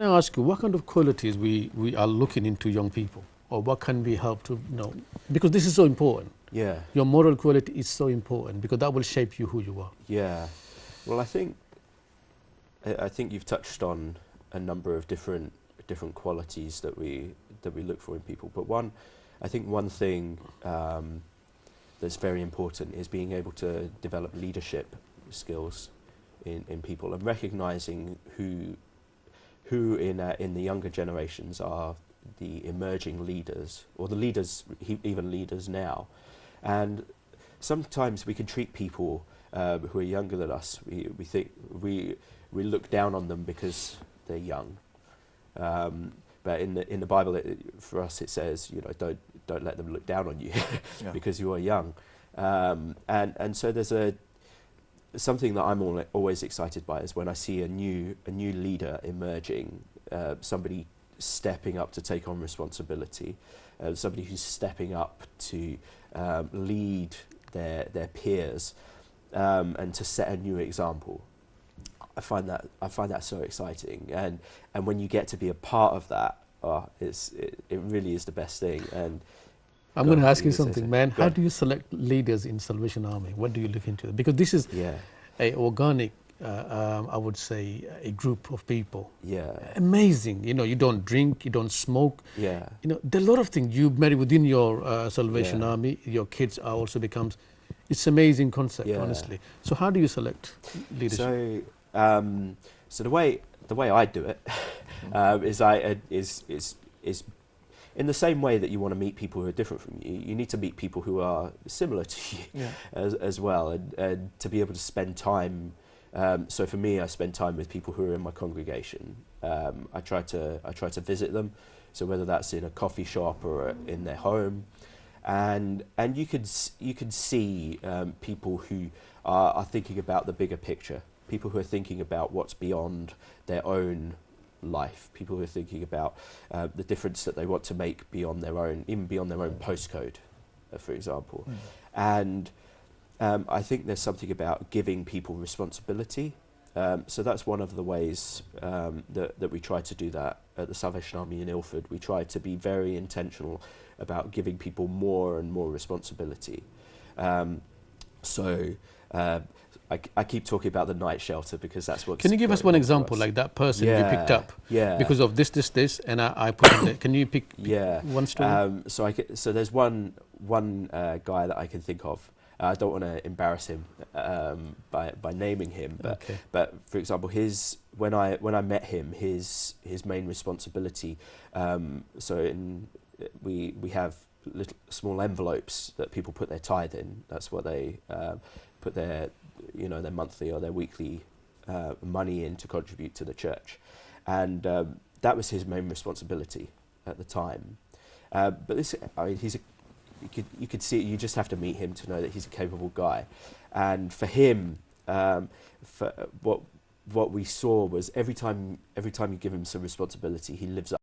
I ask you, what kind of qualities we are looking into young people, or what can we help to know? Because this is so important. Yeah. Your moral quality is so important because that will shape you who you are. Yeah. Well, I think you've touched on a number of different qualities that we look for in people. But I think one thing that's very important is being able to develop leadership skills in people, and recognizing who in the younger generations are the emerging leaders, or the leaders, even leaders now. And sometimes we can treat people who are younger than us, we think we look down on them because they're young. But in the Bible, for us, it says, don't let them look down on you because you are young. And so there's something that I'm always excited by is when I see a new leader emerging, somebody stepping up to take on responsibility, somebody who's stepping up to lead their peers, and to set a new example. I find that so exciting, and when you get to be a part of that, it really is the best thing. And I'm going to ask you something, man. How do you select leaders in Salvation Army? What do you look into? Because this is a organic, I would say, a group of people. Yeah. Amazing. You don't drink, you don't smoke. Yeah. There are a lot of things you marry within your Salvation Army. Your kids are also becomes. It's amazing concept, honestly. So how do you select leadership? So the way I do it is in the same way that you want to meet people who are different from you. You need to meet people who are similar to you as well, and to be able to spend time. So for me, I spend time with people who are in my congregation. I try to visit them. So whether that's in a coffee shop or in their home, and you could see people who are thinking about the bigger picture. People who are thinking about what's beyond their own life. People who are thinking about the difference that they want to make beyond their own postcode, for example. And I think there's something about giving people responsibility. So that's one of the ways that we try to do that at the Salvation Army in Ilford. We try to be very intentional about giving people more and more responsibility. I keep talking about the night shelter because that's what. Can you give us one example, like that person you picked up? Because of this, and I put in there. Can you pick one story? So there's one guy that I can think of. I don't want to embarrass him by naming him, but for example, when I met him, his main responsibility. We have little small envelopes that people put their tithe in. That's what they put their monthly or their weekly money in to contribute to the church, and that was his main responsibility at the time. But you could see it. You just have to meet him to know that he's a capable guy, and for him, for what we saw was every time you give him some responsibility, he lives up